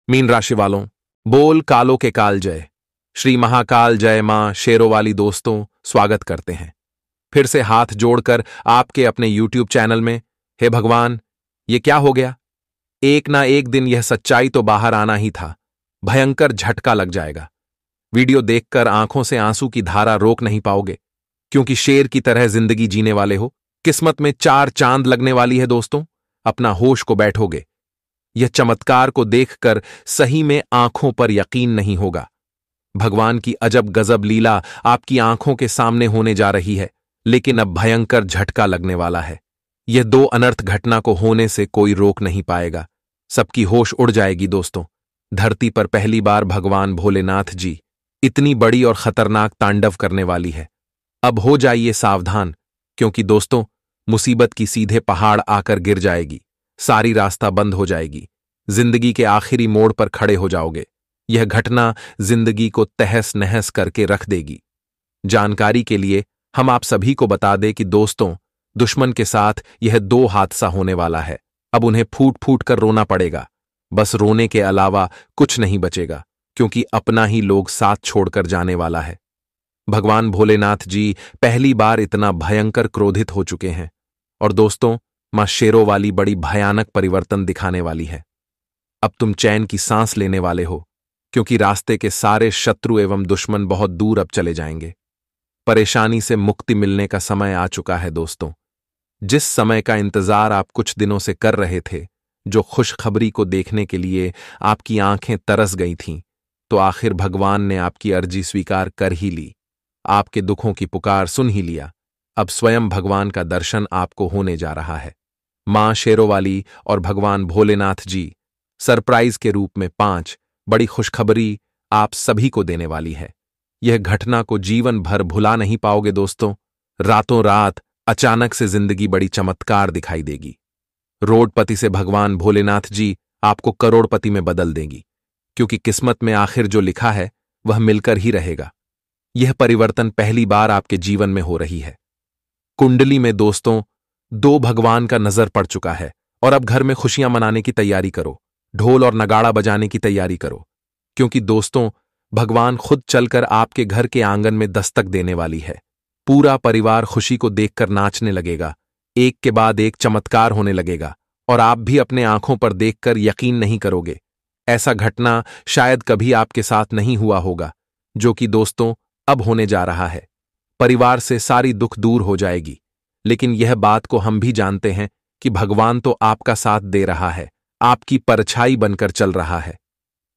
Mean राशि वालों, बोल कालो के काल जय। श्री महाकाल जय मां शेरों वाली दोस्तों, स्वागत करते हैं फिर से हाथ जोड़कर आपके अपने YouTube चैनल में। हे भगवान, ये क्या हो गया? एक ना एक दिन यह सच्चाई तो बाहर आना ही था। भयंकर झटका लग जाएगा। वीडियो देखकर आंखों से आंसू की धारा रोक नहीं पाओगे, क्योंकि शेर की तरह जिंदगी जीने वाले हो। किस्मत में 4 चांद लगने वाली है दोस्तों। अपना होश को बैठोगे। यह चमत्कार को देखकर सही में आंखों पर यकीन नहीं होगा। भगवान की अजब गजब लीला आपकी आंखों के सामने होने जा रही है, लेकिन अब भयंकर झटका लगने वाला है। यह 2 अनर्थ घटना को होने से कोई रोक नहीं पाएगा। सबकी होश उड़ जाएगी दोस्तों। धरती पर पहली बार भगवान भोलेनाथ जी इतनी बड़ी और खतरनाक तांडव करने वाली है। अब हो जाइए सावधान, क्योंकि दोस्तों मुसीबत की सीधे पहाड़ आकर गिर जाएगी। सारी रास्ता बंद हो जाएगी। जिंदगी के आखिरी मोड़ पर खड़े हो जाओगे। यह घटना जिंदगी को तहस नहस करके रख देगी। जानकारी के लिए हम आप सभी को बता दें कि दोस्तों, दुश्मन के साथ यह 2 हादसा होने वाला है। अब उन्हें फूट फूट कर रोना पड़ेगा। बस रोने के अलावा कुछ नहीं बचेगा, क्योंकि अपना ही लोग साथ छोड़कर जाने वाला है। भगवान भोलेनाथ जी पहली बार इतना भयंकर क्रोधित हो चुके हैं। और दोस्तों, मां शेरों वाली बड़ी भयानक परिवर्तन दिखाने वाली है। अब तुम चैन की सांस लेने वाले हो, क्योंकि रास्ते के सारे शत्रु एवं दुश्मन बहुत दूर अब चले जाएंगे। परेशानी से मुक्ति मिलने का समय आ चुका है दोस्तों। जिस समय का इंतजार आप कुछ दिनों से कर रहे थे, जो खुशखबरी को देखने के लिए आपकी आंखें तरस गई थीं, तो आखिर भगवान ने आपकी अर्जी स्वीकार कर ही ली। आपके दुखों की पुकार सुन ही लिया। अब स्वयं भगवान का दर्शन आपको होने जा रहा है। मां शेरों वाली और भगवान भोलेनाथ जी सरप्राइज के रूप में 5 बड़ी खुशखबरी आप सभी को देने वाली है। यह घटना को जीवन भर भुला नहीं पाओगे दोस्तों। रातों रात अचानक से जिंदगी बड़ी चमत्कार दिखाई देगी। रोडपति से भगवान भोलेनाथ जी आपको करोड़पति में बदल देंगी, क्योंकि किस्मत में आखिर जो लिखा है वह मिलकर ही रहेगा। यह परिवर्तन पहली बार आपके जीवन में हो रही है। कुंडली में दोस्तों 2 भगवान का नजर पड़ चुका है, और अब घर में खुशियां मनाने की तैयारी करो। ढोल और नगाड़ा बजाने की तैयारी करो, क्योंकि दोस्तों भगवान खुद चलकर आपके घर के आंगन में दस्तक देने वाली है। पूरा परिवार खुशी को देखकर नाचने लगेगा। एक के बाद एक चमत्कार होने लगेगा, और आप भी अपने आंखों पर देखकर यकीन नहीं करोगे। ऐसा घटना शायद कभी आपके साथ नहीं हुआ होगा, जो कि दोस्तों अब होने जा रहा है। परिवार से सारी दुख दूर हो जाएगी। लेकिन यह बात को हम भी जानते हैं कि भगवान तो आपका साथ दे रहा है, आपकी परछाई बनकर चल रहा है।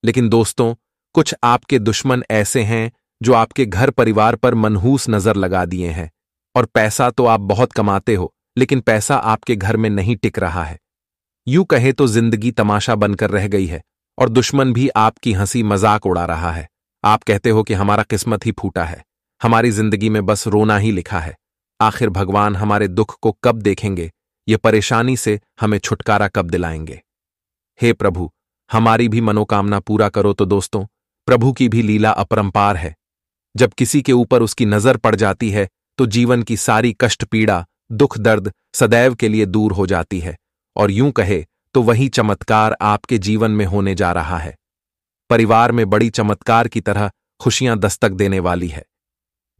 लेकिन दोस्तों, कुछ आपके दुश्मन ऐसे हैं जो आपके घर परिवार पर मनहूस नजर लगा दिए हैं। और पैसा तो आप बहुत कमाते हो, लेकिन पैसा आपके घर में नहीं टिक रहा है। यूं कहे तो जिंदगी तमाशा बनकर रह गई है, और दुश्मन भी आपकी हंसी मजाक उड़ा रहा है। आप कहते हो कि हमारा किस्मत ही फूटा है, हमारी जिंदगी में बस रोना ही लिखा है। आखिर भगवान हमारे दुख को कब देखेंगे? ये परेशानी से हमें छुटकारा कब दिलाएंगे? हे प्रभु, हमारी भी मनोकामना पूरा करो। तो दोस्तों, प्रभु की भी लीला अपरंपार है। जब किसी के ऊपर उसकी नजर पड़ जाती है, तो जीवन की सारी कष्ट पीड़ा दुख दर्द सदैव के लिए दूर हो जाती है। और यूं कहे तो वही चमत्कार आपके जीवन में होने जा रहा है। परिवार में बड़ी चमत्कार की तरह खुशियां दस्तक देने वाली है।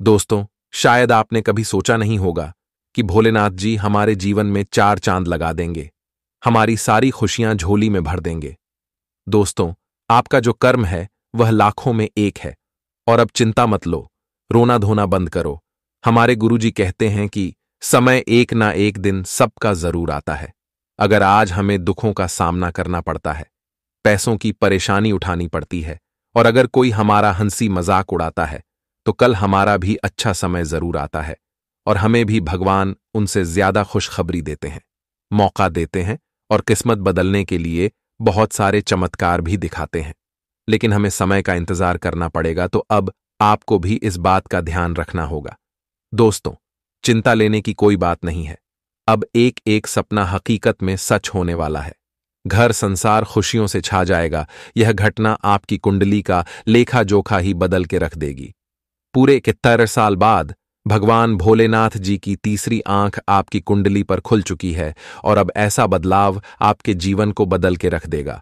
दोस्तों, शायद आपने कभी सोचा नहीं होगा कि भोलेनाथ जी हमारे जीवन में 4 चांद लगा देंगे, हमारी सारी खुशियां झोली में भर देंगे। दोस्तों, आपका जो कर्म है वह लाखों में एक है। और अब चिंता मत लो, रोना धोना बंद करो। हमारे गुरुजी कहते हैं कि समय एक ना एक दिन सबका जरूर आता है। अगर आज हमें दुखों का सामना करना पड़ता है, पैसों की परेशानी उठानी पड़ती है, और अगर कोई हमारा हंसी मजाक उड़ाता है, तो कल हमारा भी अच्छा समय जरूर आता है। और हमें भी भगवान उनसे ज्यादा खुशखबरी देते हैं, मौका देते हैं, और किस्मत बदलने के लिए बहुत सारे चमत्कार भी दिखाते हैं। लेकिन हमें समय का इंतजार करना पड़ेगा। तो अब आपको भी इस बात का ध्यान रखना होगा। दोस्तों, चिंता लेने की कोई बात नहीं है। अब एक एक सपना हकीकत में सच होने वाला है। घर संसार खुशियों से छा जाएगा। यह घटना आपकी कुंडली का लेखा जोखा ही बदल के रख देगी। पूरे 71 साल बाद भगवान भोलेनाथ जी की तीसरी आंख आपकी कुंडली पर खुल चुकी है, और अब ऐसा बदलाव आपके जीवन को बदल के रख देगा।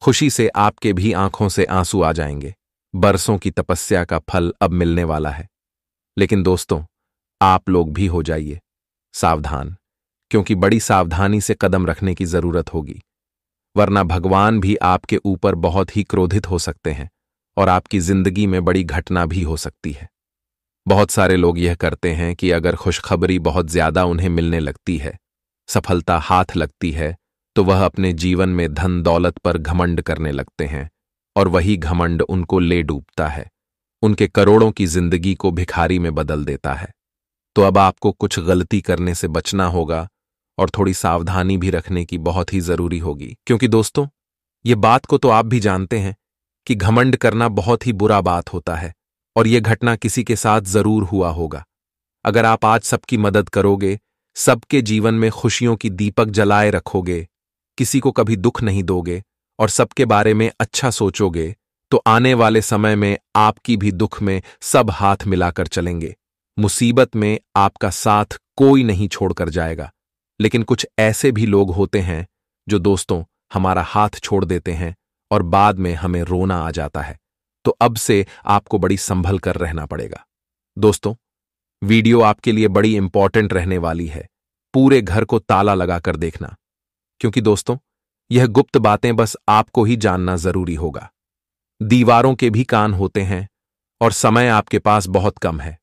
खुशी से आपके भी आंखों से आंसू आ जाएंगे। बरसों की तपस्या का फल अब मिलने वाला है। लेकिन दोस्तों, आप लोग भी हो जाइए सावधान, क्योंकि बड़ी सावधानी से कदम रखने की जरूरत होगी, वरना भगवान भी आपके ऊपर बहुत ही क्रोधित हो सकते हैं और आपकी जिंदगी में बड़ी घटना भी हो सकती है। बहुत सारे लोग यह करते हैं कि अगर खुशखबरी बहुत ज्यादा उन्हें मिलने लगती है, सफलता हाथ लगती है, तो वह अपने जीवन में धन दौलत पर घमंड करने लगते हैं और वही घमंड उनको ले डूबता है, उनके करोड़ों की जिंदगी को भिखारी में बदल देता है। तो अब आपको कुछ गलती करने से बचना होगा और थोड़ी सावधानी भी रखने की बहुत ही जरूरी होगी, क्योंकि दोस्तों, ये बात को तो आप भी जानते हैं कि घमंड करना बहुत ही बुरा बात होता है और यह घटना किसी के साथ जरूर हुआ होगा। अगर आप आज सबकी मदद करोगे, सबके जीवन में खुशियों की दीपक जलाए रखोगे, किसी को कभी दुख नहीं दोगे और सबके बारे में अच्छा सोचोगे, तो आने वाले समय में आपकी भी दुख में सब हाथ मिलाकर चलेंगे। मुसीबत में आपका साथ कोई नहीं छोड़कर जाएगा। लेकिन कुछ ऐसे भी लोग होते हैं जो दोस्तों हमारा हाथ छोड़ देते हैं और बाद में हमें रोना आ जाता है। तो अब से आपको बड़ी संभल कर रहना पड़ेगा। दोस्तों, वीडियो आपके लिए बड़ी इंपॉर्टेंट रहने वाली है। पूरे घर को ताला लगाकर देखना, क्योंकि दोस्तों, यह गुप्त बातें बस आपको ही जानना जरूरी होगा। दीवारों के भी कान होते हैं और समय आपके पास बहुत कम है।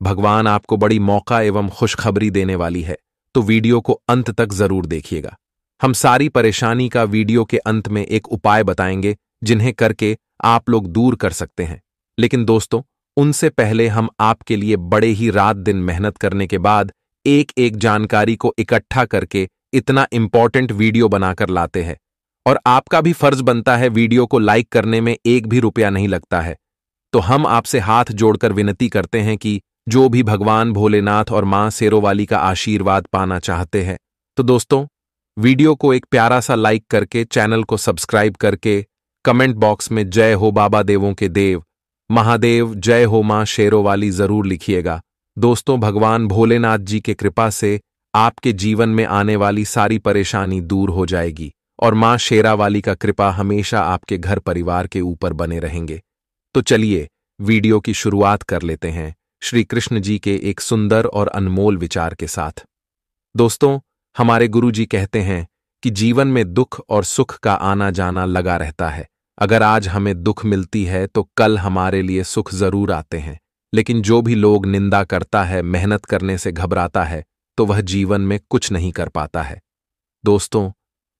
भगवान आपको बड़ी मौका एवं खुशखबरी देने वाली है, तो वीडियो को अंत तक जरूर देखिएगा। हम सारी परेशानी का वीडियो के अंत में एक उपाय बताएंगे जिन्हें करके आप लोग दूर कर सकते हैं। लेकिन दोस्तों, उनसे पहले हम आपके लिए बड़े ही रात दिन मेहनत करने के बाद एक एक जानकारी को इकट्ठा करके इतना इंपॉर्टेंट वीडियो बनाकर लाते हैं। और आपका भी फर्ज बनता है, वीडियो को लाइक करने में एक भी रुपया नहीं लगता है। तो हम आपसे हाथ जोड़कर विनती करते हैं कि जो भी भगवान भोलेनाथ और मां शेरोवाली का आशीर्वाद पाना चाहते हैं, तो दोस्तों, वीडियो को एक प्यारा सा लाइक करके, चैनल को सब्सक्राइब करके, कमेंट बॉक्स में जय हो बाबा देवों के देव, महादेव, जय हो मां शेरोवाली जरूर लिखिएगा। दोस्तों, भगवान भोलेनाथ जी के कृपा से आपके जीवन में आने वाली सारी परेशानी दूर हो जाएगी और मां शेरावाली का कृपा हमेशा आपके घर परिवार के ऊपर बने रहेंगे। तो चलिए वीडियो की शुरुआत कर लेते हैं श्री कृष्ण जी के एक सुंदर और अनमोल विचार के साथ। दोस्तों, हमारे गुरु जी कहते हैं कि जीवन में दुख और सुख का आना जाना लगा रहता है। अगर आज हमें दुख मिलती है तो कल हमारे लिए सुख जरूर आते हैं। लेकिन जो भी लोग निंदा करता है, मेहनत करने से घबराता है, तो वह जीवन में कुछ नहीं कर पाता है। दोस्तों,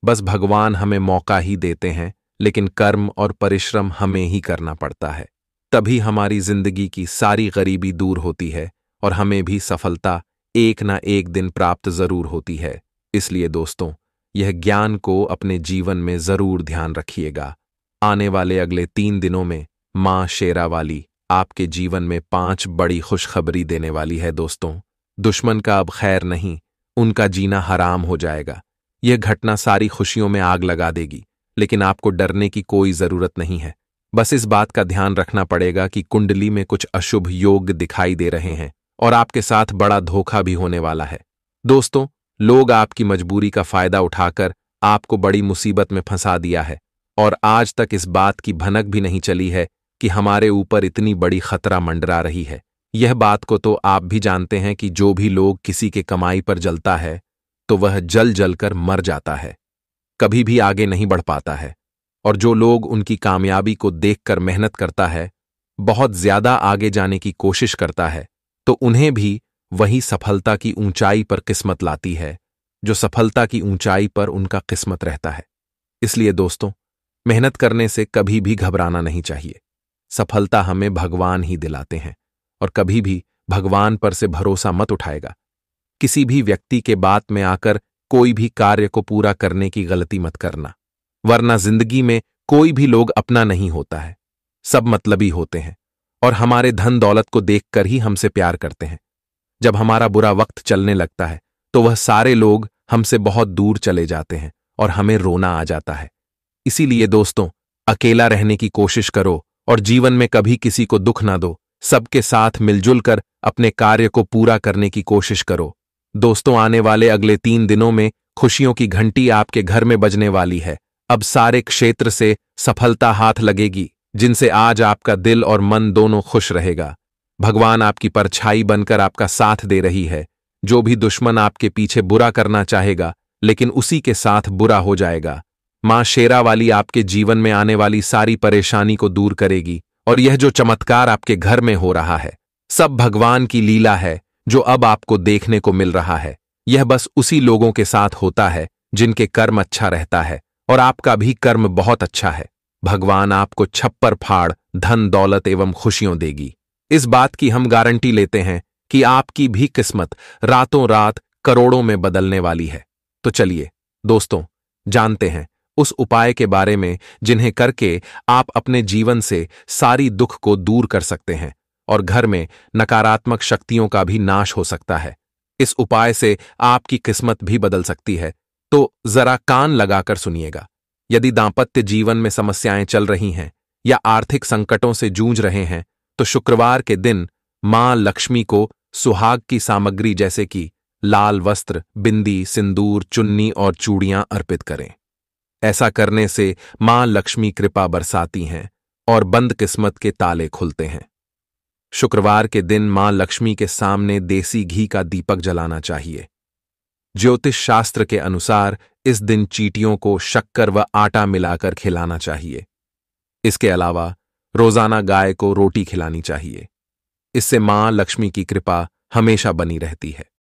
बस भगवान हमें मौका ही देते हैं, लेकिन कर्म और परिश्रम हमें ही करना पड़ता है। तभी हमारी जिंदगी की सारी गरीबी दूर होती है और हमें भी सफलता एक ना एक दिन प्राप्त जरूर होती है। इसलिए दोस्तों, यह ज्ञान को अपने जीवन में जरूर ध्यान रखिएगा। आने वाले अगले 3 दिनों में मां शेरावाली आपके जीवन में 5 बड़ी खुशखबरी देने वाली है। दोस्तों, दुश्मन का अब खैर नहीं, उनका जीना हराम हो जाएगा। यह घटना सारी खुशियों में आग लगा देगी, लेकिन आपको डरने की कोई जरूरत नहीं है। बस इस बात का ध्यान रखना पड़ेगा कि कुंडली में कुछ अशुभ योग दिखाई दे रहे हैं और आपके साथ बड़ा धोखा भी होने वाला है। दोस्तों, लोग आपकी मजबूरी का फायदा उठाकर आपको बड़ी मुसीबत में फंसा दिया है और आज तक इस बात की भनक भी नहीं चली है कि हमारे ऊपर इतनी बड़ी खतरा मंडरा रही है। यह बात को तो आप भी जानते हैं कि जो भी लोग किसी के कमाई पर जलता है तो वह जल जल कर मर जाता है, कभी भी आगे नहीं बढ़ पाता है। और जो लोग उनकी कामयाबी को देखकर मेहनत करता है, बहुत ज्यादा आगे जाने की कोशिश करता है, तो उन्हें भी वही सफलता की ऊंचाई पर किस्मत लाती है, जो सफलता की ऊंचाई पर उनका किस्मत रहता है। इसलिए दोस्तों, मेहनत करने से कभी भी घबराना नहीं चाहिए। सफलता हमें भगवान ही दिलाते हैं और कभी भी भगवान पर से भरोसा मत उठाएगा। किसी भी व्यक्ति के बात में आकर कोई भी कार्य को पूरा करने की गलती मत करना, वरना जिंदगी में कोई भी लोग अपना नहीं होता है। सब मतलबी होते हैं और हमारे धन दौलत को देखकर ही हमसे प्यार करते हैं। जब हमारा बुरा वक्त चलने लगता है तो वह सारे लोग हमसे बहुत दूर चले जाते हैं और हमें रोना आ जाता है। इसीलिए दोस्तों, अकेला रहने की कोशिश करो और जीवन में कभी किसी को दुख ना दो। सबके साथ मिलजुल कर अपने कार्य को पूरा करने की कोशिश करो। दोस्तों, आने वाले अगले 3 दिनों में खुशियों की घंटी आपके घर में बजने वाली है। अब सारे क्षेत्र से सफलता हाथ लगेगी, जिनसे आज आपका दिल और मन दोनों खुश रहेगा। भगवान आपकी परछाई बनकर आपका साथ दे रही है। जो भी दुश्मन आपके पीछे बुरा करना चाहेगा, लेकिन उसी के साथ बुरा हो जाएगा। मां शेरावाली आपके जीवन में आने वाली सारी परेशानी को दूर करेगी, और यह जो चमत्कार आपके घर में हो रहा है, सब भगवान की लीला है जो अब आपको देखने को मिल रहा है। यह बस उसी लोगों के साथ होता है जिनके कर्म अच्छा रहता है, और आपका भी कर्म बहुत अच्छा है। भगवान आपको छप्पर फाड़ धन दौलत एवं खुशियों देगी। इस बात की हम गारंटी लेते हैं कि आपकी भी किस्मत रातों रात करोड़ों में बदलने वाली है। तो चलिए दोस्तों, जानते हैं उस उपाय के बारे में जिन्हें करके आप अपने जीवन से सारी दुख को दूर कर सकते हैं और घर में नकारात्मक शक्तियों का भी नाश हो सकता है। इस उपाय से आपकी किस्मत भी बदल सकती है, तो जरा कान लगाकर सुनिएगा। यदि दांपत्य जीवन में समस्याएं चल रही हैं या आर्थिक संकटों से जूझ रहे हैं, तो शुक्रवार के दिन मां लक्ष्मी को सुहाग की सामग्री जैसे कि लाल वस्त्र, बिंदी, सिंदूर, चुन्नी और चूड़ियां अर्पित करें। ऐसा करने से मां लक्ष्मी कृपा बरसाती हैं और बंद किस्मत के ताले खुलते हैं। शुक्रवार के दिन मां लक्ष्मी के सामने देसी घी का दीपक जलाना चाहिए। ज्योतिष शास्त्र के अनुसार इस दिन चींटियों को शक्कर व आटा मिलाकर खिलाना चाहिए। इसके अलावा रोजाना गाय को रोटी खिलानी चाहिए। इससे मां लक्ष्मी की कृपा हमेशा बनी रहती है।